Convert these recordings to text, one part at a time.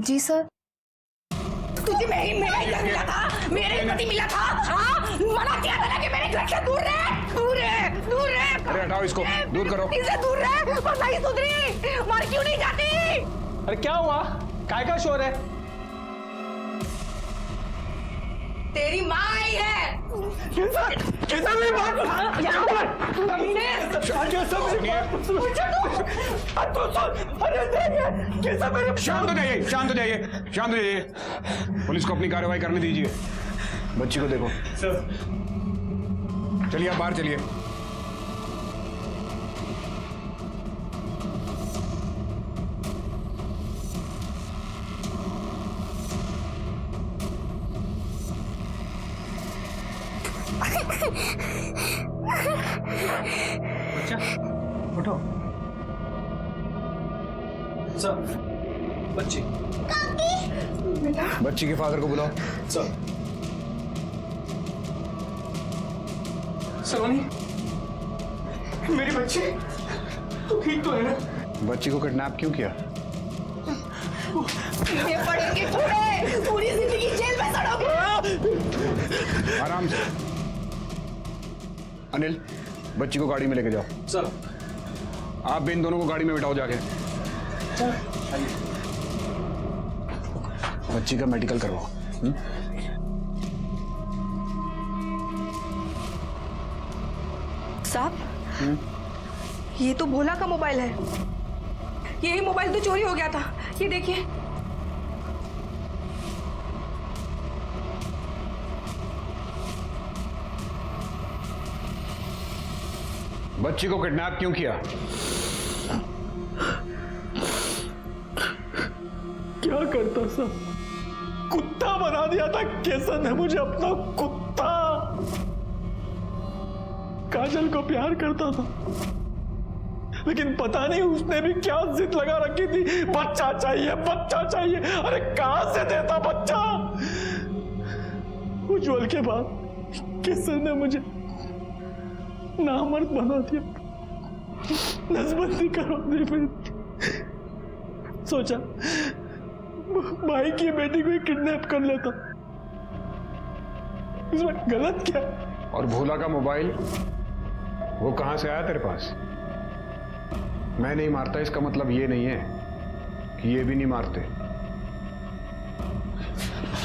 जी sir. तुझे मेरा घर मिला था, मेरे पति मिला था। हाँ, मना किया था ना कि मेरे घर से दूर रहे, दूर रहे, दूर रहे। अरे हटाओ इसको, दूर करो। इससे दूर रहे, पर नहीं सुधरी, मर क्यों नहीं जाती? अरे क्या हुआ? काय का शोर है? तेरी माँ आई है। कैसा मेरी बात? शांत हो जाइए, शांत हो जाइए, शांत हो जाइए। पुलिस को अपनी कार्रवाई करने दीजिए। बच्ची को देखो। चलिए आप बाहर चलिए। बच्चा उठो। सर, बच्ची बच्ची के फादर को बुलाओ। सर, सलोनी, मेरी बच्ची तो ठीक तो है ना? बच्ची को किडनैप क्यों किया? ये पड़ेंगे थोड़े, पूरी जिंदगी जेल में सड़ोगे। आराम से। अनिल, बच्ची को गाड़ी में लेके जाओ। सर, आप भी इन दोनों को गाड़ी में बिठाओ जाके। बच्ची का मेडिकल करवाओ। साहब, ये तो भोला का मोबाइल है। यही मोबाइल तो चोरी हो गया था। ये देखिए। बच्ची को किडनैप क्यों किया? क्या करता सब? कुत्ता बना दिया था केसर ने मुझे, अपना कुत्ता। काजल को प्यार करता था, लेकिन पता नहीं उसने भी क्या जिद लगा रखी थी। बच्चा चाहिए, बच्चा चाहिए। अरे कहां से देता बच्चा? उज्जवल के बाद केसर ने मुझे नामर्द बना दिया, नसबंदी करवा दी। फिर सोचा भाई की बेटी को ही किडनैप कर लेता। इसमें गलत क्या? और भोला का मोबाइल वो कहां से आया तेरे पास? मैं नहीं मारता इसका मतलब ये नहीं है कि ये भी नहीं मारते।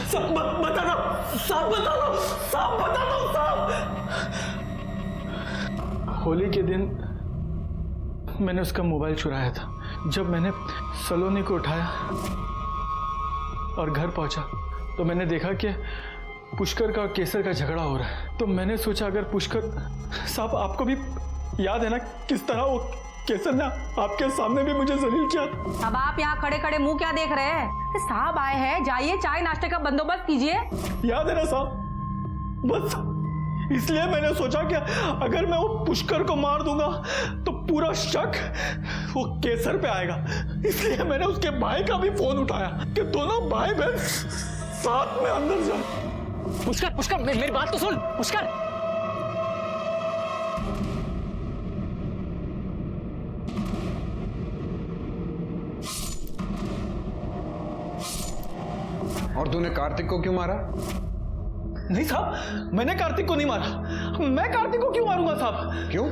साहब बता दो, साहब बता दो, साहब बता दो, साहब। होली के दिन मैंने उसका मोबाइल चुराया था। जब मैंने सलोनी को उठाया और घर पहुंचा तो मैंने देखा कि पुष्कर का और केसर का झगड़ा हो रहा है। तो मैंने सोचा अगर पुष्कर साहब, आपको भी याद है ना किस तरह वो केसर ने आपके सामने भी मुझे जलील किया। अब आप यहाँ खड़े खड़े मुंह क्या देख रहे हैं? साहब आए हैं, जाइए चाय नाश्ते का बंदोबस्त कीजिए। याद है ना साहब? बस इसलिए मैंने सोचा कि अगर मैं वो पुष्कर को मार दूंगा तो पूरा शक वो केसर पे आएगा। इसलिए मैंने उसके भाई का भी फोन उठाया कि दोनों भाई बहन साथ में अंदर जाए। पुष्कर, पुष्कर, मेरी बात तो सुन। पुष्कर, और तूने कार्तिक को क्यों मारा? नहीं साहब, मैंने कार्तिक को नहीं मारा। मैं कार्तिक को क्यों मारूंगा साहब? क्यों?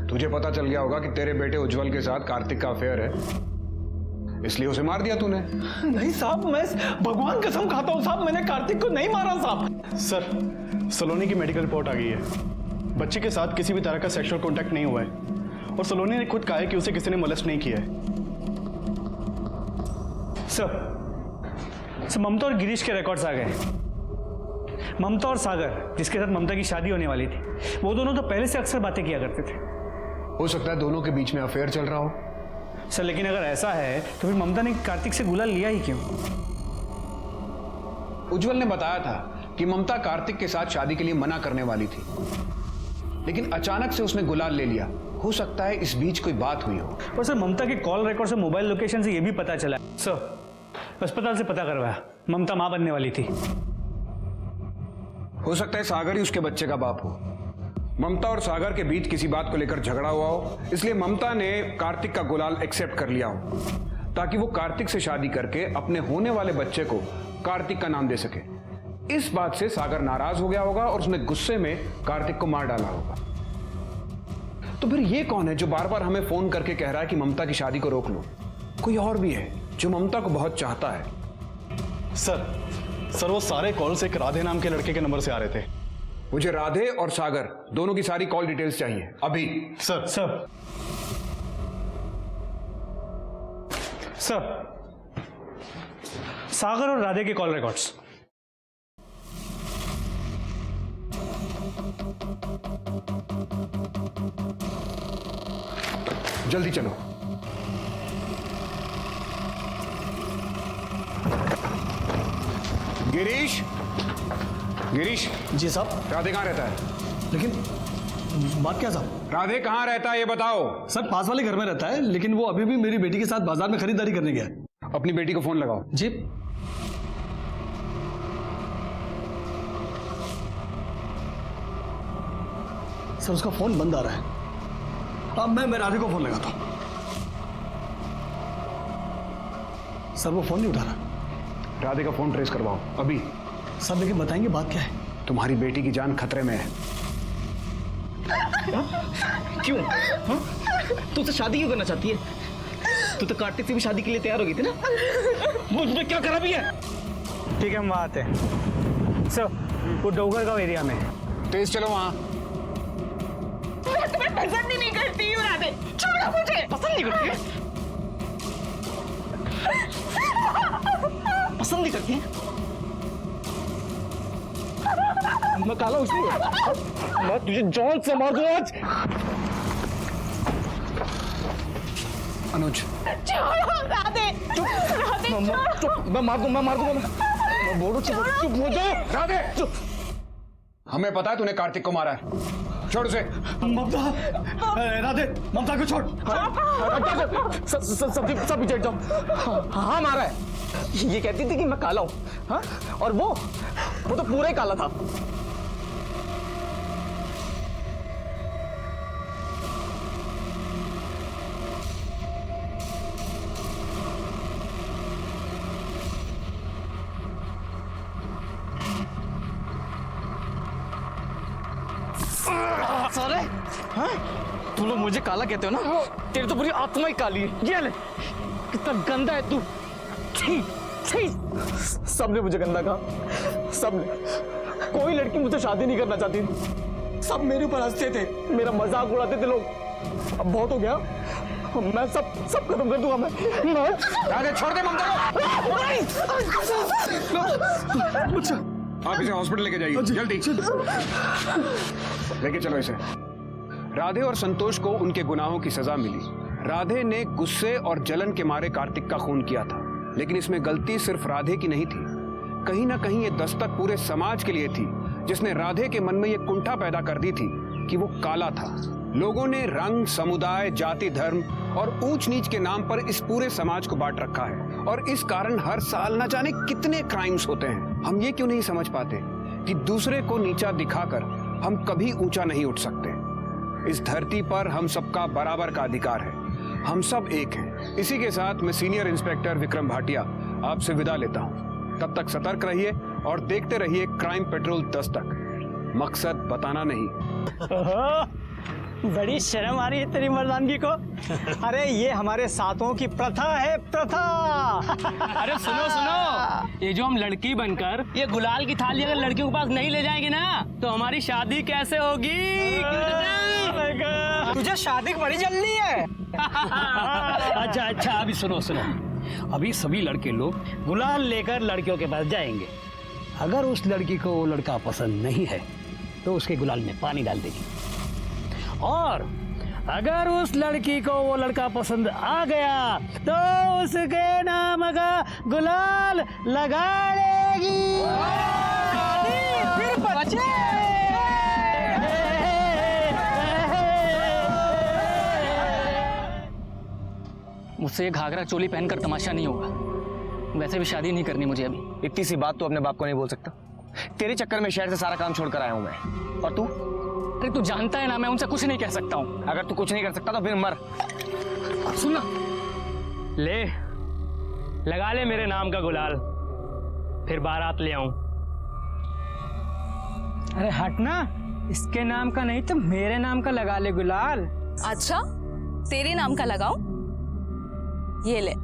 तुझे पता चल गया होगा कि तेरे बेटे उज्जवल के साथ कार्तिक का अफेयर है, इसलिए उसे मार दिया तूने। नहीं साहब, मैं भगवान कसम खाता हूं साहब, मैंने कार्तिक को नहीं मारा साहब। सर, सलोनी की मेडिकल रिपोर्ट आ गई है। बच्चे के साथ किसी भी तरह का सेक्सुअल कांटेक्ट नहीं हुआ है और सलोनी ने खुद कहा है कि उसे किसी ने मोलेस्ट नहीं किया है। सर, ममता और गिरीश के रिकॉर्ड्स आ गए। ममता और सागर, जिसके साथ ममता की शादी होने वाली थी, वो दोनों तो पहले से अक्सर बातें किया करते थे। हो सकता है दोनों के बीच में अफेयर चल रहा हो। सर, लेकिन अगर ऐसा है तो फिर ममता ने कार्तिक से गुलाल लिया ही क्यों? उज्जवल ने बताया था कि ममता कार्तिक के साथ शादी के लिए मना करने वाली थी, लेकिन अचानक से उसने गुलाल ले लिया। हो सकता है इस बीच कोई बात हुई हो। और सर, ममता के कॉल रिकॉर्ड से मोबाइल लोकेशन से यह भी पता चला। सर, अस्पताल से पता करवाया, ममता मां बनने वाली थी। हो सकता है सागर ही उसके बच्चे का बाप हो। ममता और सागर के बीच किसी बात को लेकर झगड़ा हुआ हो, इसलिए ममता ने कार्तिक का गुलाल एक्सेप्ट कर लिया हो। ताकि वो कार्तिक से शादी करके अपने होने वाले बच्चे को कार्तिक का नाम दे सके। इस बात से सागर नाराज हो गया होगा और उसने गुस्से में कार्तिक को मार डाला होगा। तो फिर ये कौन है जो बार बार हमें फोन करके कह रहा है कि ममता की शादी को रोक लो? कोई और भी है जो ममता को बहुत चाहता है। सर वो सारे कॉल्स एक राधे नाम के लड़के के नंबर से आ रहे थे। मुझे राधे और सागर दोनों की सारी कॉल डिटेल्स चाहिए अभी। सर सागर और राधे के कॉल रिकॉर्ड्स। जल्दी चलो। गिरीश, गिरीश। जी साहब। राधे कहाँ रहता है? लेकिन बात क्या साहब? राधे कहाँ रहता है ये बताओ। सर पास वाले घर में रहता है, लेकिन वो अभी भी मेरी बेटी के साथ बाजार में खरीदारी करने गया है। अपनी बेटी को फोन लगाओ। जी। सर उसका फोन बंद आ रहा है। अब मैं राधे को फोन लगाता हूं। सर वो फोन नहीं उठा रहा। राधे का फोन ट्रेस करवाओ अभी। सर लेकिन बताएंगे बात क्या है? तुम्हारी बेटी की जान खतरे में है। क्यों? हाँ? तू उससे शादी क्यों करना चाहती है? तू तो कार्तिक से भी शादी के लिए तैयार हो गई थी ना? वो उसने क्या करा भी है? ठीक है, हम वहाँ आते हैं। सर वो डोगरगांव एरिया में है। तेज चलो वहां। मैं तुम्हें पसंद ही नहीं करती हूँ राधे, छोड़ो मुझे। पसंद नहीं करती है? पसंद नहीं करती है? मैं काला उसमें मैं तुझे जान से मार दूंगा आज। अनुज छोड़ो राधे, राधे छोड़ो। मैं मार दूंगा मैं बोलूं चुप हो जा। राधे चुप। हमें पता है तूने कार्तिक को मारा है। छोड़ उसे। ममता, राधे ममता को छोड़। सब पीछे हट जाओ। हाँ मारा है। ये कहती थी कि मैं काला हूं, हाँ? और वो तो पूरा ही काला था। सारे, हाँ? तुम लोग मुझे काला कहते हो ना? तेरी तो पूरी आत्मा ही काली है। ये ले, कितना गंदा है तू। छी, छी। सबने मुझे गंदा कहा, सबने। कोई लड़की मुझसे शादी नहीं करना चाहती थी। सब मेरे ऊपर हंसते थे, मेरा मजाक उड़ाते थे लोग। अब बहुत हो गया, मैं सब खत्म कर दूंगा मैं। राधे छोड़ दे ममता को। आप इसे हॉस्पिटल लेके जाइए जल्दी। लेके चलो इसे। राधे और संतोष को उनके गुनाहों की सजा मिली। राधे ने गुस्से और जलन के मारे कार्तिक का खून किया था, लेकिन इसमें गलती सिर्फ राधे की नहीं थी। कहीं ना कहीं ये दस्तक पूरे समाज के लिए थी, जिसने राधे के मन में ये कुंठा पैदा कर दी थी कि वो काला था। लोगों ने रंग, समुदाय, जाति, धर्म और ऊंच नीच के नाम पर इस पूरे समाज को बांट रखा है और इस कारण हर साल न जाने कितने क्राइम्स होते हैं। हम ये क्यों नहीं समझ पाते कि दूसरे को नीचा दिखाकर हम कभी ऊंचा नहीं उठ सकते। इस धरती पर हम सबका बराबर का अधिकार है, हम सब एक हैं। इसी के साथ मैं सीनियर इंस्पेक्टर विक्रम भाटिया आपसे विदा लेता हूं। तब तक सतर्क रहिए और देखते रहिए क्राइम पेट्रोल दस्तक। मकसद बताना नहीं। बड़ी शर्म आ रही है तेरी मर्दानगी को। अरे ये हमारे साथों की प्रथा है, प्रथा। अरे सुनो, ये जो हम लड़की बनकर ये गुलाल की थाली अगर लड़कियों के पास नहीं ले जाएंगे ना, तो हमारी शादी कैसे होगी? तुझे शादी की बड़ी जल्दी है। अच्छा अभी सुनो, अभी सभी लड़के लोग गुलाल लेकर लड़कियों के पास जाएंगे। अगर उस लड़की को वो लड़का पसंद नहीं है तो उसके गुलाल में पानी डाल देगी, और अगर उस लड़की को वो लड़का पसंद आ गया तो उसके नाम का गुलाल लगा लेगी। फिर बच्चे। मुझसे ये घाघरा चोली पहनकर तमाशा नहीं होगा। वैसे भी शादी नहीं करनी मुझे अभी। इतनी सी बात तो अपने बाप को नहीं बोल सकता। तेरे चक्कर में शहर से सारा काम छोड़कर आया हूं मैं। और तू? अरे तू जानता है ना, मैं उनसे कुछ नहीं कह सकता हूँ। अगर तू कुछ नहीं कर सकता तो फिर मर। सुनना, ले लगा ले मेरे नाम का गुलाल, फिर बारात ले आऊं। अरे हटना, इसके नाम का नहीं तो मेरे नाम का लगा ले गुलाल। अच्छा, तेरे नाम का लगाऊं? ये ले।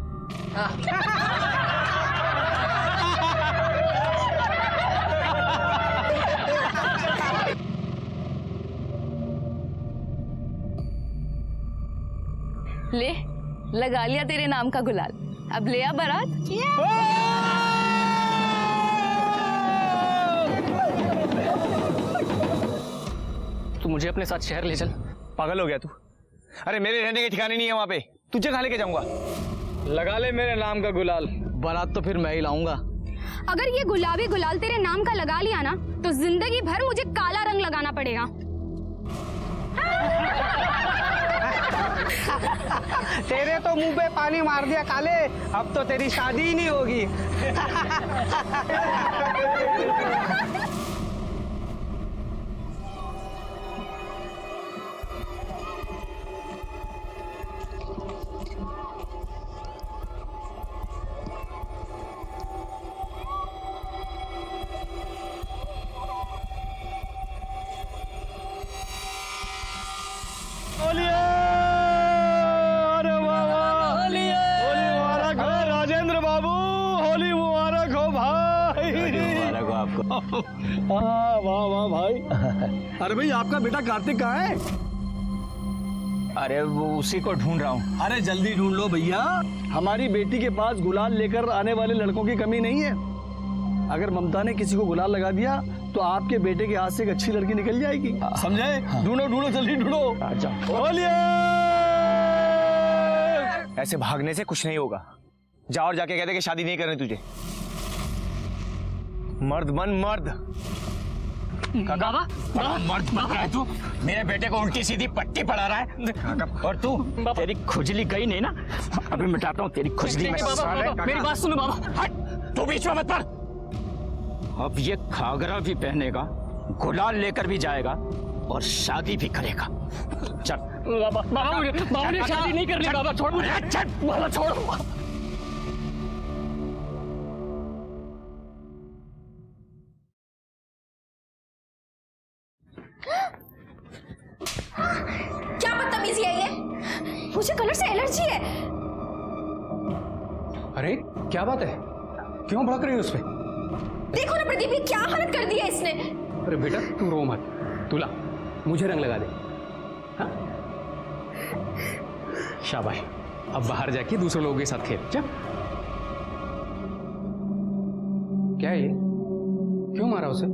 ले, लगा लिया तेरे नाम का गुलाल। अब ले आ बारात। तू मुझे अपने साथ शहर ले चल। पागल हो गया तू? अरे मेरे रहने के ठिकाने नहीं है वहां पे, तुझे कहाँ लेके जाऊंगा? लगा ले मेरे नाम का गुलाल, बारात तो फिर मैं ही लाऊंगा। अगर ये गुलाबी गुलाल तेरे नाम का लगा लिया ना तो जिंदगी भर मुझे काला रंग लगाना पड़ेगा। तेरे तो मुंह पे पानी मार दिया काले, अब तो तेरी शादी ही नहीं होगी। राजेंद्र बाबू, होली मुबारक हो भाई। मुबारक हो आपको। हाँ, वाह वाह भाई। अरे भाई, आपका बेटा कार्तिक कहाँ है? अरे वो उसी को ढूंढ रहा हूँ। अरे जल्दी ढूंढ लो भैया, हमारी बेटी के पास गुलाल लेकर आने वाले लड़कों की कमी नहीं है। अगर ममता ने किसी को गुलाल लगा दिया तो आपके बेटे के हाथ से एक अच्छी लड़की निकल जाएगी, समझे? ढूंढो ढूंढो, जल्दी ढूंढो। बोलिए। ऐसे भागने से कुछ नहीं होगा। जा और जाके कहते कि शादी नहीं करनी तुझे। मर्द बन मर्द। बाबा, मर्द बन रहा है तू? मेरे बेटे को उल्टी सीधी पट्टी पड़ा रहा है और तू? तेरी खुजली गई नहीं ना? अभी मिटाता हूँ तेरी खुजली। मेरी बात सुनो बाबा। हट, तू बीच में मत पड़। अब ये घाघरा भी पहनेगा, गुलाल लेकर भी जाएगा और शादी भी करेगा। चल बाबा मुझे शादी नहीं करनी। बाबा छोड़ मुझे। बाबा छोड़ो। क्या बदतमीजी है ये? मुझे कलर से एलर्जी है। अरे क्या बात है, क्यों भड़क रही है उस पे? देखो ना प्रदीप, ये क्या हालत कर दी है इसने। अरे बेटा तू रो मत, तू ला मुझे रंग लगा दे। हाँ? शाबाश, अब बाहर जाके दूसरे लोगों के साथ खेल। जा। क्या है ये, क्यों मारा उसे?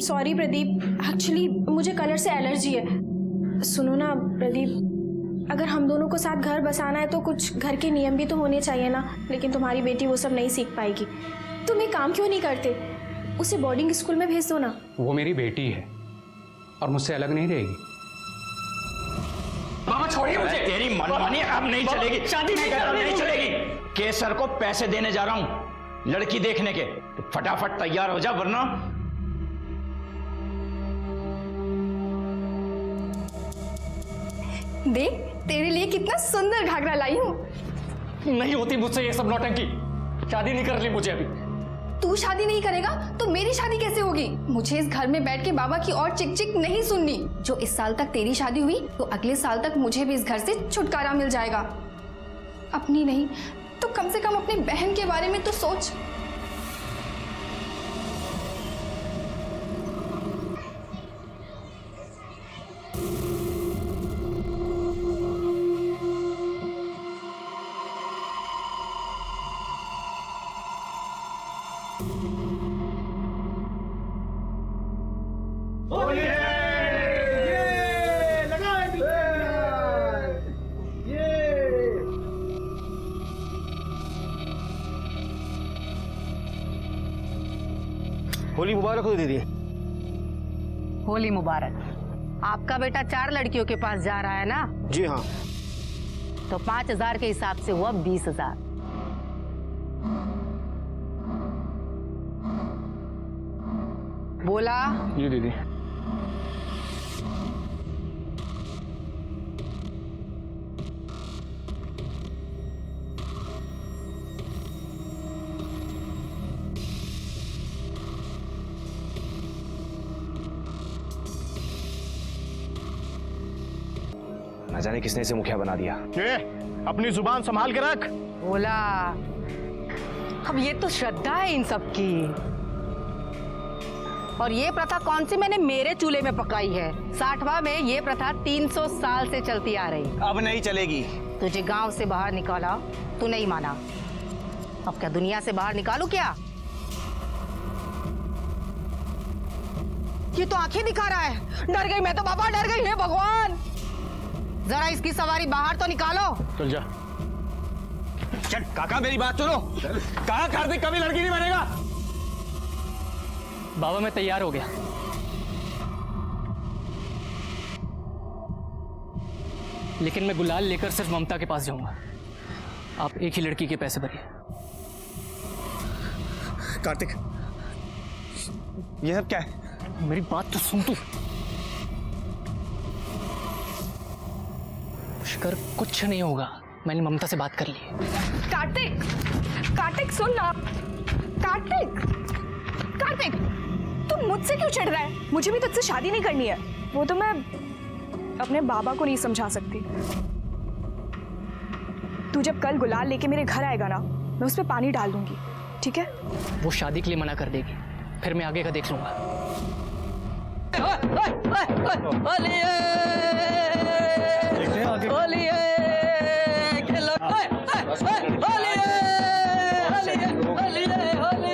सॉरी प्रदीप, एक्चुअली मुझे कलर से एलर्जी है। सुनो ना प्रदीप, अगर हम दोनों को साथ घर बसाना है तो कुछ घर के नियम भी तो होने चाहिए ना। लेकिन तुम्हारी बेटी वो सब नहीं सीख पाएगी। तुम एक काम क्यों नहीं करते, उसे बोर्डिंग स्कूल में भेज दो ना। वो मेरी बेटी है और मुझसे अलग नहीं रहेगी। बाबा छोड़िए मुझे। तेरी मनमानी अब नहीं चलेगी, शादी नहीं चलेगी। केसर को पैसे देने जा रहा हूँ लड़की देखने के, तो फटाफट तैयार हो जा वरना। देख तेरे लिए कितना सुंदर घाघरा लाई हूँ। नहीं होती मुझसे ये सब नौटंकी। शादी नहीं करनी मुझे अभी। तू शादी नहीं करेगा तो मेरी शादी कैसे होगी? मुझे इस घर में बैठ के बाबा की और चिक चिक नहीं सुननी। जो इस साल तक तेरी शादी हुई तो अगले साल तक मुझे भी इस घर से छुटकारा मिल जाएगा। अपनी नहीं तो कम से कम अपनी बहन के बारे में तो सोच। होली मुबारक हो दीदी। होली मुबारक। आपका बेटा 4 लड़कियों के पास जा रहा है ना? जी हाँ। तो 5,000 के हिसाब से हुआ 20,000। बोला? जी दीदी। ना जाने किसने इसे मुखिया बना दिया। ये अपनी जुबान संभाल के रख। बोला अब ये तो श्रद्धा है इन सब की। और ये प्रथा कौन सी मैंने मेरे चूल्हे में पकाई है। 60वां में ये प्रथा 300 साल से चलती आ रही। अब नहीं चलेगी। तुझे गांव से बाहर निकाला, तू नहीं माना। अब क्या दुनिया से बाहर निकालू क्या? ये तो आंखें दिखा रहा है। डर गई मैं तो बाबा, डर गई। हे भगवान, जरा इसकी सवारी बाहर तो निकालो। चल जा। चल काका मेरी बात सुनो। कहा कार्तिक कभी लड़की नहीं बनेगा। बाबा मैं तैयार हो गया। लेकिन मैं गुलाल लेकर सिर्फ ममता के पास जाऊंगा। आप एक ही लड़की के पैसे भरिए। कार्तिक यह क्या है? मेरी बात तो सुन तू। पुष्कर कुछ नहीं होगा, मैंने ममता से बात कर ली है। कार्तिक, कार्तिक सुन ना। कार्तिक, कार्तिक तू मुझसे क्यों चिढ़ रहा है? मुझे भी तुझसे शादी नहीं करनी है। वो तो मैं अपने बाबा को नहीं समझा सकती। तू जब कल गुलाल लेके मेरे घर आएगा ना, मैं उस पर पानी डाल दूंगी, ठीक है? वो शादी के लिए मना कर देगी, फिर मैं आगे का देख लूंगा।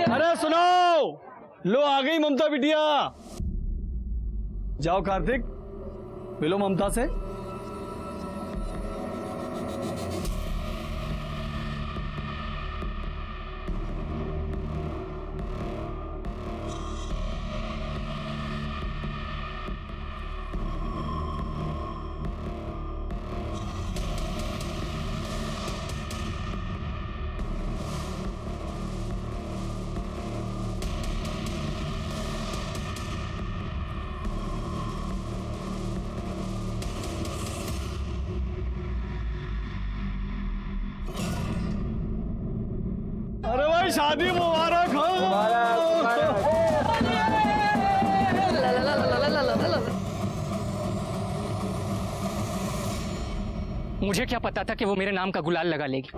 अरे सुनो, लो आ गई ममता बिटिया। जाओ कार्तिक, मिलो ममता से। अरे भाई शादी मुबारक हो। मुझे क्या पता था कि वो मेरे नाम का गुलाल लगा लेगी।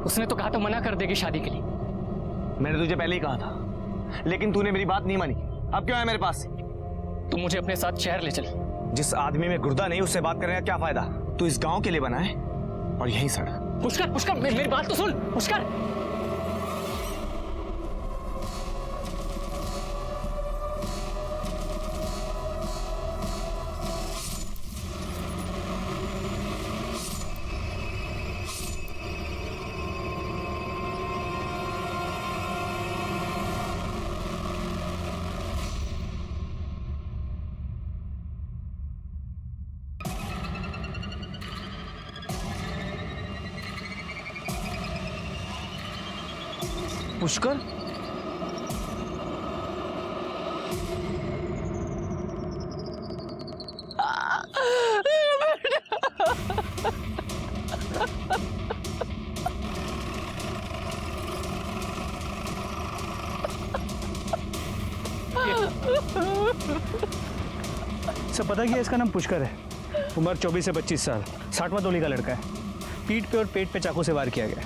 उसने तो कहा तो मना कर देगी शादी के लिए। मैंने तुझे पहले ही कहा था, लेकिन तूने मेरी बात नहीं मानी। अब क्यों आया मेरे पास? तू मुझे अपने साथ शहर ले चल। जिस आदमी में गुर्दा नहीं उससे बात करने का क्या फायदा? तू इस गांव के लिए बना है और यहीं सड़। पुष्कर, पुष्कर मेरी बात तो सुन। पुष्कर पुष्कर सब पता कि इसका नाम पुष्कर है। उम्र 24 से 25 साल, 60वां तोली का लड़का है। पीठ पे और पेट पे चाकू से वार किया गया।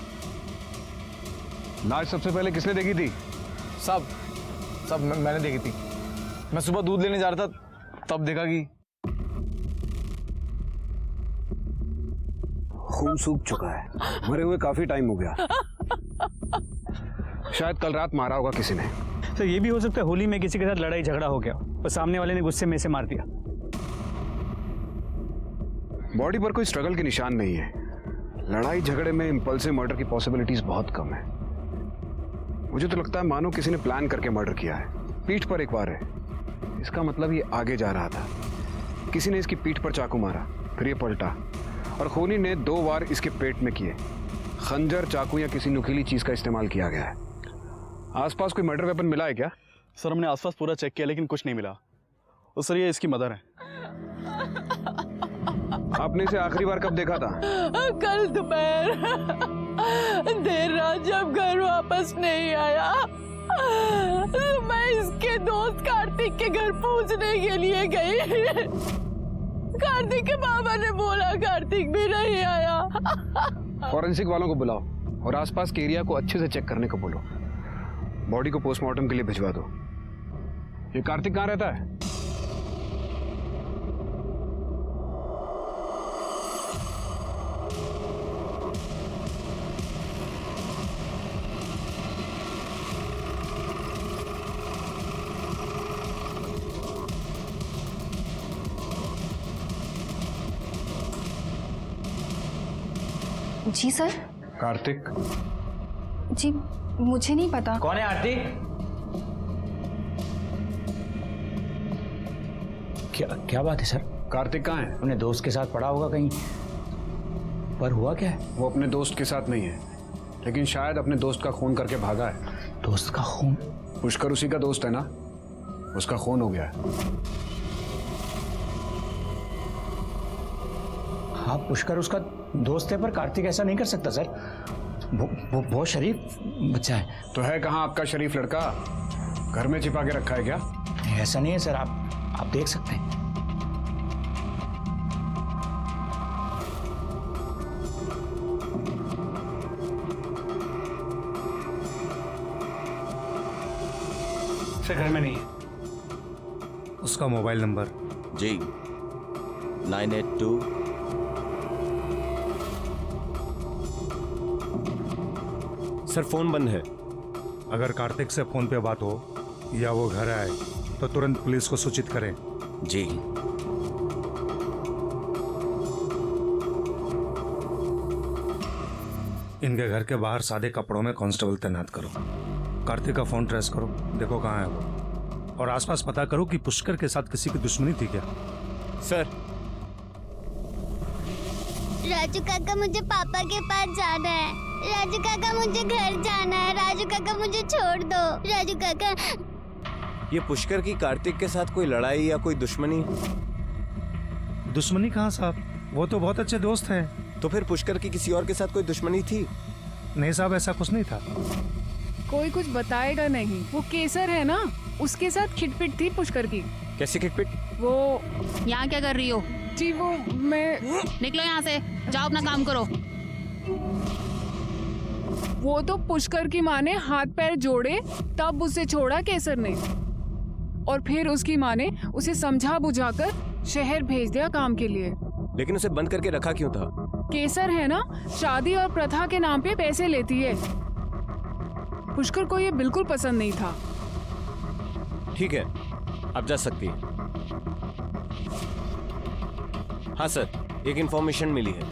लाश सबसे पहले किसने देखी थी? सब मैंने देखी थी। मैं सुबह दूध लेने जा रहा था, तब देखा कि खून सूख चुका है, मरे हुए काफी टाइम हो गया। शायद कल रात मारा होगा किसी ने। तो ये भी हो सकता है होली में किसी के साथ लड़ाई झगड़ा हो गया और सामने वाले ने गुस्से में इसे मार दिया। बॉडी पर कोई स्ट्रगल के निशान नहीं है। लड़ाई झगड़े में इंपल्सिव मर्डर की पॉसिबिलिटीज बहुत कम है। मुझे तो लगता है मानो किसी ने प्लान करके मर्डर किया है। पीठ पर एक बार है, इसका मतलब ये आगे जा रहा था। किसी ने इसकी पीठ पर चाकू मारा, फिर ये पलटा और खूनी ने 2 वार इसके पेट में किए। खंजर, चाकू या किसी नुकीली चीज का इस्तेमाल किया गया है। आसपास कोई मर्डर वेपन मिला है क्या? सर हमने आसपास पूरा चेक किया लेकिन कुछ नहीं मिला। और सर ये इसकी मदर है। आपने इसे आखिरी बार कब देखा था? कल दोपहर देर रात जब घर वापस नहीं आया तो मैं इसके दोस्त कार्तिक के घर पूछने के लिए गई। कार्तिक के बाबा ने बोला कार्तिक कार्तिक भी नहीं आया। फॉरेंसिक वालों को बुलाओ और आसपास के एरिया को अच्छे से चेक करने को बोलो। बॉडी को पोस्टमार्टम के लिए भिजवा दो। ये कार्तिक कहाँ रहता है? जी सर। कार्तिक? जी मुझे नहीं पता। कौन है आरती? क्या बात है सर? कार्तिक कहाँ है? अपने दोस्त के साथ पड़ा होगा कहीं, पर हुआ क्या है? वो अपने दोस्त के साथ नहीं है, लेकिन शायद अपने दोस्त का खून करके भागा है। दोस्त का खून? पुष्कर उसी का दोस्त है ना, उसका खून हो गया है। हाँ, पुष्कर उसका दोस्त है, पर कार्तिक ऐसा नहीं कर सकता सर। वो बहुत शरीफ बच्चा है। तो है कहाँ आपका शरीफ लड़का? घर में छिपा के रखा है क्या? ऐसा नहीं है सर, आप देख सकते हैं। सर घर में नहीं है। उसका मोबाइल नंबर? जी 982। सर फोन बंद है। अगर कार्तिक से फोन पे बात हो या वो घर आए तो तुरंत पुलिस को सूचित करें। जी। इनके घर के बाहर सादे कपड़ों में कांस्टेबल तैनात करो। कार्तिक का फोन ट्रेस करो, देखो कहाँ है वो, और आसपास पता करो कि पुष्कर के साथ किसी की दुश्मनी थी क्या। सर। राजू काका मुझे पापा के पास जाना है। राजू काका मुझे घर जाना है। राजू काका मुझे छोड़ दो। राजू काका। ये पुष्कर की कार्तिक के साथ कोई लड़ाई या कोई दुश्मनी? दुश्मनी कहाँ साहब, वो तो बहुत अच्छे दोस्त हैं। तो फिर पुष्कर की किसी और के साथ कोई दुश्मनी थी? नहीं साहब, ऐसा कुछ नहीं था। कोई कुछ बताएगा नहीं। वो केसर है ना, उसके साथ खिटपिट थी पुष्कर की। कैसी खिटपिट? वो यहाँ क्या कर रही हो? जी वो मैं। निकलो यहाँ से, जाओ अपना काम करो। वो तो पुष्कर की माँ ने हाथ पैर जोड़े तब उसे छोड़ा केसर ने, और फिर उसकी माँ ने उसे समझा बुझाकर शहर भेज दिया काम के लिए। लेकिन उसे बंद करके रखा क्यों था? केसर है ना, शादी और प्रथा के नाम पे पैसे लेती है। पुष्कर को ये बिल्कुल पसंद नहीं था। ठीक है, अब जा सकती है। हाँ सर, एक इंफॉर्मेशन मिली है।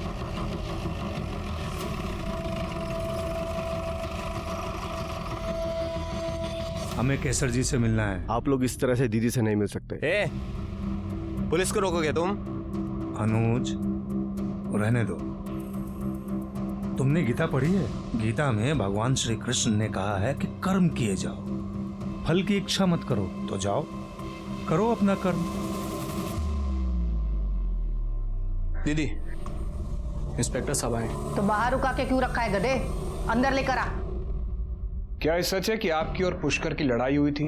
हमें केसर जी से मिलना है। आप लोग इस तरह से दीदी से नहीं मिल सकते। पुलिस को रोकोगे तुम? अनुज, रहने दो। तुमने गीता पढ़ी है? गीता में भगवान श्री कृष्ण ने कहा है कि कर्म किए जाओ, फल की इच्छा मत करो। तो जाओ, करो अपना कर्म। दीदी, इंस्पेक्टर साहब आए। तो बाहर रुका के क्यों रखा है गधे? अंदर लेकर आ। क्या ये सच है कि आपकी और पुष्कर की लड़ाई हुई थी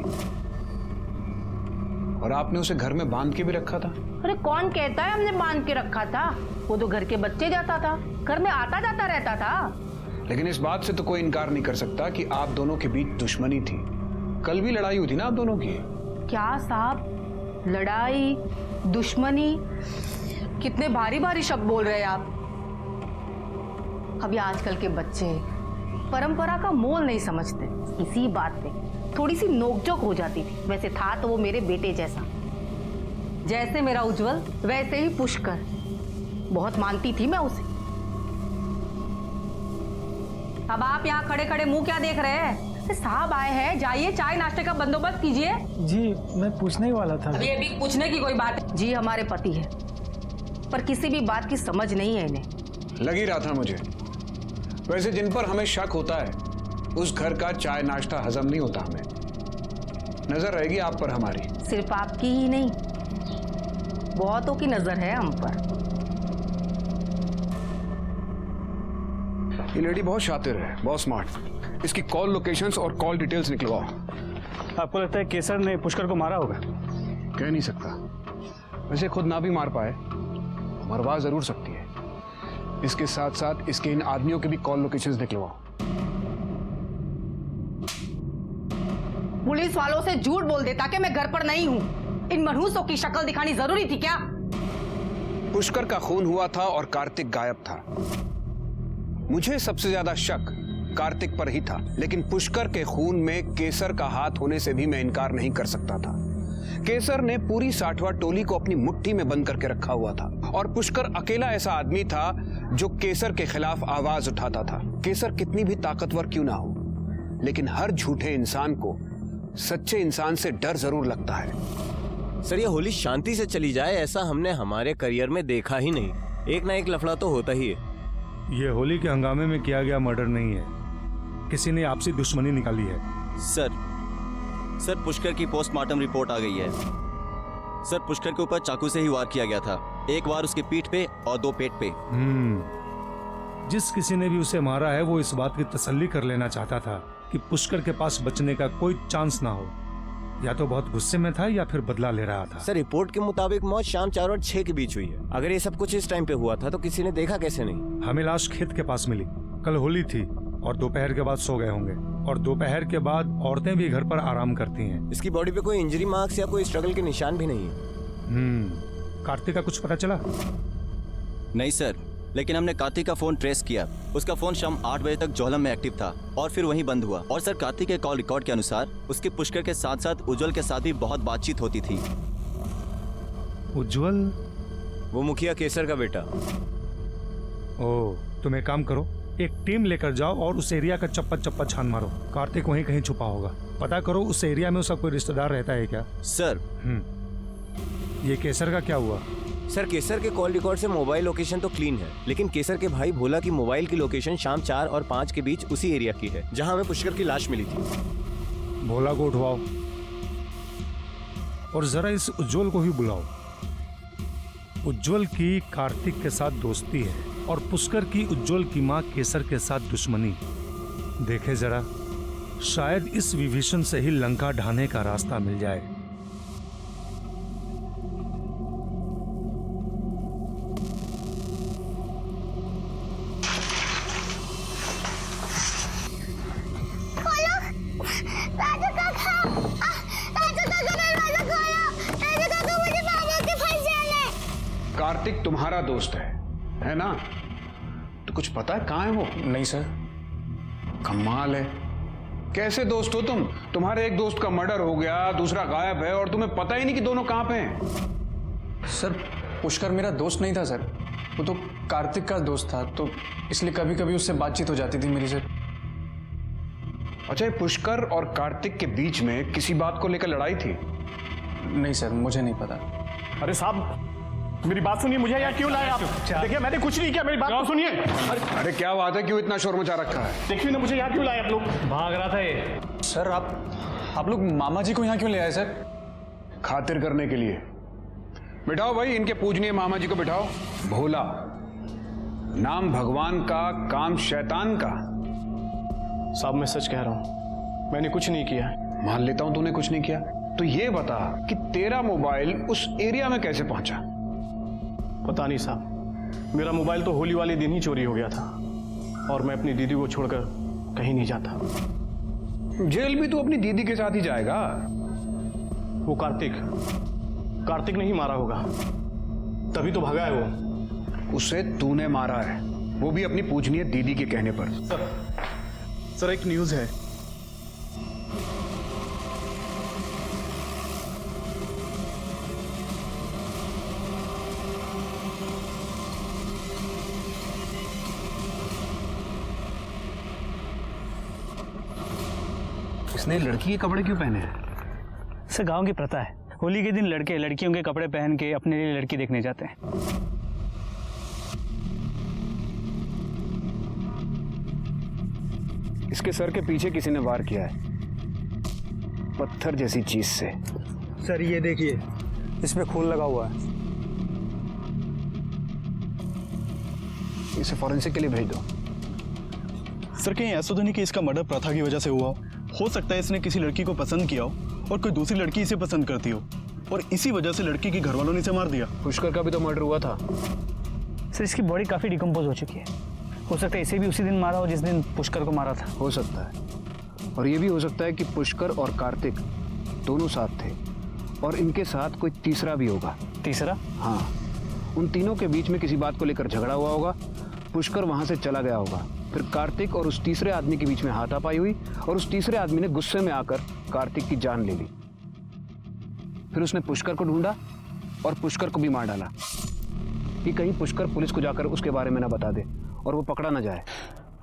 और आपने उसे घर में बांध के भी रखा था? अरे कौन कहता है हमने बांध के रखा था? वो तो घर के बच्चे जाता था, घर में आता जाता रहता था। लेकिन इस बात से तो कोई इनकार नहीं कर सकता कि आप दोनों के बीच दुश्मनी थी। कल भी लड़ाई हुई थी ना आप दोनों की। क्या साहब, लड़ाई दुश्मनी, कितने भारी भारी शब्द बोल रहे हैं आप। अभी आजकल के बच्चे परंपरा का मोल नहीं समझते। इसी बात पे थोड़ी सी नोकझोंक हो जाती थी। वैसे था तो वो मेरे बेटे जैसा, जैसे मेरा उज्जवल वैसे ही पुष्कर। बहुत मानती थी मैं उसे। अब आप यहाँ खड़े खड़े मुंह क्या देख रहे हैं? साहब आए हैं, जाइए चाय नाश्ते का बंदोबस्त कीजिए। जी मैं पूछने ही वाला था। अभी पूछने की कोई बात है? जी हमारे पति है, पर किसी भी बात की समझ नहीं है इन्हें। लग ही रहा था मुझे। वैसे जिन पर हमें शक होता है उस घर का चाय नाश्ता हजम नहीं होता हमें। नजर रहेगी आप पर हमारी। सिर्फ आपकी ही नहीं, बहुतों की नजर है हम पर। ये लेडी बहुत शातिर है, बहुत स्मार्ट। इसकी कॉल लोकेशंस और कॉल डिटेल्स निकलवाओ। आपको लगता है केसर ने पुष्कर को मारा होगा? कह नहीं सकता। वैसे खुद ना भी मार पाए, मरवा जरूर सकती है। इसके साथ साथ इसके इन आदमियों के भी कॉल लोकेशंस निकलवाओ। पुलिस वालों से झूठ बोल देता कि मैं घर पर नहीं हूँ। इन मनहूसों की शक्ल दिखानी जरूरी थी क्या? पुष्कर का खून हुआ था और कार्तिक गायब था। मुझे सबसे ज्यादा शक कार्तिक पर ही था, लेकिन पुष्कर के खून में केसर का हाथ होने से भी मैं इनकार नहीं कर सकता था। केसर ने पूरी साठवा टोली को अपनी मुट्ठी में बंद करके रखा हुआ था और पुष्कर अकेला ऐसा आदमी था जो केसर के खिलाफ आवाज उठाता था। केसर कितनी भी ताकतवर क्यों ना हो, लेकिन हर झूठे इंसान को सच्चे इंसान से डर जरूर लगता है। सर, ये होली शांति से चली जाए ऐसा हमने हमारे करियर में देखा ही नहीं। एक ना एक लफड़ा तो होता ही है। ये होली के हंगामे में किया गया मर्डर नहीं है, किसी ने आपसी दुश्मनी निकाली है। सर पुष्कर की पोस्टमार्टम रिपोर्ट आ गई है। सर, पुष्कर के ऊपर चाकू से ही वार किया गया था, एक वार उसके पीठ पे और 2 पेट पे। जिस किसी ने भी उसे मारा है वो इस बात की तसल्ली कर लेना चाहता था कि पुष्कर के पास बचने का कोई चांस ना हो। या तो बहुत गुस्से में था या फिर बदला ले रहा था। सर, रिपोर्ट के मुताबिक मौत शाम 4 और 6 के बीच हुई है। अगर ये सब कुछ इस टाइम पे हुआ था तो किसी ने देखा कैसे नहीं? हमें लाश खेत के पास मिली। कल होली थी और दोपहर के बाद सो गए होंगे, और दोपहर के बाद औरतें भी घर पर आराम करती हैं। इसकी बॉडी पे कोई इंजरी मार्क्स या कोई स्ट्रगल के निशान भी नहीं है। कार्तिक का कुछ पता चला? नहीं सर, लेकिन हमने कार्तिक का फोन ट्रेस किया। उसका फोन शाम 8 बजे तक जोहलम में एक्टिव था और फिर वहीं बंद हुआ। और सर, कार्तिक के कॉल रिकॉर्ड के अनुसार उसके पुष्कर के साथ साथ उज्जवल के साथ भी बहुत बातचीत होती थी। उज्जवल? वो मुखिया केसर का बेटा। ओह, तुम एक काम करो, एक टीम लेकर जाओ और उस एरिया का चप्पा चप्पा छान मारो। कार्तिक वहीं कहीं छुपा होगा। पता करो उस एरिया में उसका कोई रिश्तेदार रहता है क्या? सर, ये केसर का क्या हुआ? सर, केसर के कॉल रिकॉर्ड से मोबाइल लोकेशन तो क्लीन है, लेकिन केसर के भाई भोला की मोबाइल की लोकेशन शाम 4 और 5 के बीच उसी एरिया की है जहां हमें पुष्कर की लाश मिली थी। भोला को उठवाओ और जरा इस उज्जवल को भी बुलाओ। उज्जवल की कार्तिक के साथ दोस्ती है और पुष्कर की उज्जवल की मां केसर के साथ दुश्मनी। देखे जरा, शायद इस विभीषण से ही लंका ढाने का रास्ता मिल जाए। कार्तिक तुम्हारा दोस्त है ना? तो कुछ पता है कहाँ है वो? नहीं सर। कमाल है, कैसे दोस्त हो तुम? तुम्हारे एक दोस्त का मर्डर हो गया, दूसरा गायब है और तुम्हें पता ही नहीं कि दोनों कहाँ पे हैं। सर, पुष्कर मेरा दोस्त नहीं था सर, वो तो कार्तिक का दोस्त था, तो इसलिए कभी कभी उससे बातचीत हो जाती थी मेरी सर। अच्छा, पुष्कर और कार्तिक के बीच में किसी बात को लेकर लड़ाई थी? नहीं सर, मुझे नहीं पता। अरे साहब, मेरी बात सुनिए, मुझे यहाँ क्यों लाए आप? देखिए, मैंने कुछ नहीं किया, मेरी बात तो सुनिए। अरे क्या बात है, क्यों इतना शोर मचा रखा है? देखिए ना, मुझे यहाँ क्यों लाए आप लोग? भाग रहा था ये। सर, आप लोग मामा जी को यहाँ क्यों ले आए सर? खातिर करने के लिए। बिठाओ भाई, इनके पूजनीय मामा जी को बिठाओ। भोला नाम भगवान का, काम शैतान का। साहब, मैं सच कह रहा हूँ, मैंने कुछ नहीं किया। मान लेता हूं तूने कुछ नहीं किया, तो ये बता कि तेरा मोबाइल उस एरिया में कैसे पहुंचा? पता नहीं साहब, मेरा मोबाइल तो होली वाले दिन ही चोरी हो गया था और मैं अपनी दीदी को छोड़कर कहीं नहीं जाता। जेल भी तू अपनी दीदी के साथ ही जाएगा? वो कार्तिक ने ही मारा होगा, तभी तो भागा है वो। उसे तूने मारा है, वो भी अपनी पूजनीय दीदी के कहने पर। सर, एक न्यूज़ है। इसने लड़की के कपड़े क्यों पहने हैं? सर, गांव की प्रथा है, होली के दिन लड़के लड़कियों के कपड़े पहन के अपने लिए लड़की देखने जाते हैं। इसके सर के पीछे किसी ने वार किया है, पत्थर जैसी चीज से। सर, ये देखिए, इसमें खून लगा हुआ है। इसे फॉरेंसिक के लिए भेज दो। सर, कहीं ऐसा तो नहीं कि इसका मर्डर प्रथा की वजह से हुआ हो सकता है इसने किसी लड़की को पसंद किया हो और कोई दूसरी लड़की इसे पसंद करती हो और इसी वजह से लड़की के घर वालों ने इसे मार दिया। पुष्कर का भी तो मर्डर हुआ था। सर इसकी बॉडी काफ़ी डिकम्पोज हो चुकी है। हो सकता है इसे भी उसी दिन मारा हो जिस दिन पुष्कर को मारा था। हो सकता है, और ये भी हो सकता है कि पुष्कर और कार्तिक दोनों साथ थे और इनके साथ कोई तीसरा भी होगा। तीसरा? हाँ, उन तीनों के बीच में किसी बात को लेकर झगड़ा हुआ होगा। पुष्कर वहां से चला गया होगा, फिर कार्तिक और उस तीसरे आदमी के बीच में हाथापाई हुई और उस तीसरे आदमी ने गुस्से में आकर कार्तिक की जान ले ली। फिर उसने पुष्कर को ढूंढा और पुष्कर को भी मार डाला कि कहीं पुष्कर पुलिस को जाकर उसके बारे में ना बता दे और वो पकड़ा ना जाए।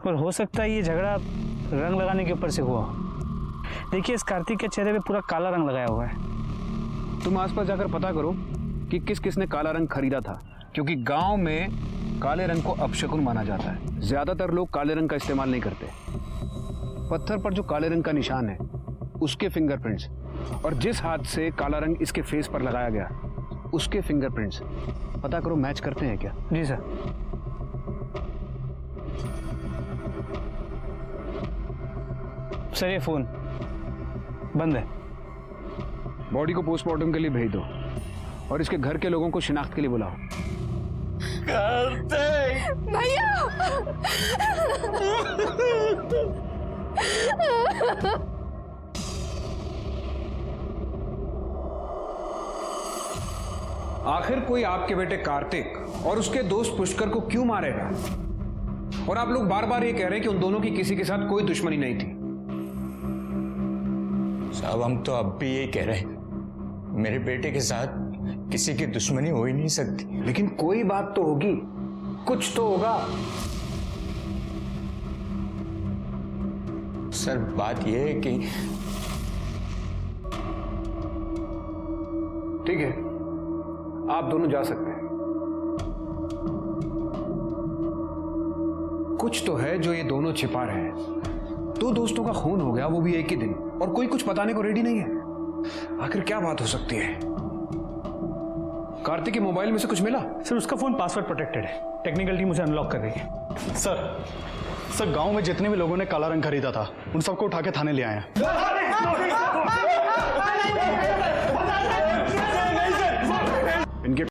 और हो सकता है ये झगड़ा रंग लगाने के ऊपर से हुआ। देखिए इस कार्तिक के चेहरे पे पूरा काला रंग लगाया हुआ है। तुम आसपास जाकर पता करो कि किस किसने काला रंग खरीदा था, क्योंकि गांव में काले रंग को अपशकुन माना जाता है। ज्यादातर लोग काले रंग का इस्तेमाल नहीं करते। पत्थर पर जो काले रंग का निशान है उसके फिंगरप्रिंट्स और जिस हाथ से काला रंग इसके फेस पर लगाया गया उसके फिंगरप्रिंट्स पता करो मैच करते हैं क्या? जी सर। सर ये फोन बंद है। बॉडी को पोस्टमार्टम के लिए भेज दो और इसके घर के लोगों को शिनाख्त के लिए बुलाओ। आखिर कोई आपके बेटे कार्तिक और उसके दोस्त पुष्कर को क्यों मारेगा? और आप लोग बार बार ये कह रहे हैं कि उन दोनों की किसी के साथ कोई दुश्मनी नहीं थी। साहब हम तो अब भी यही कह रहे हैं, मेरे बेटे के साथ किसी की दुश्मनी हो ही नहीं सकती। लेकिन कोई बात तो होगी, कुछ तो होगा। सर बात यह है कि ठीक है, आप दोनों जा सकते हैं। कुछ तो है जो ये दोनों छिपा रहे हैं। दो दोस्तों का खून हो गया, वो भी एक ही दिन, और कोई कुछ बताने को रेडी नहीं है। आखिर क्या बात हो सकती है? कार्तिक के मोबाइल में से कुछ मिला? सर उसका फोन पासवर्ड प्रोटेक्टेड है, टेक्निकल टीम उसे अनलॉक कर रही है। सर गांव में जितने भी लोगों ने काला रंग खरीदा था उन सबको उठा के थाने ले आए हैं।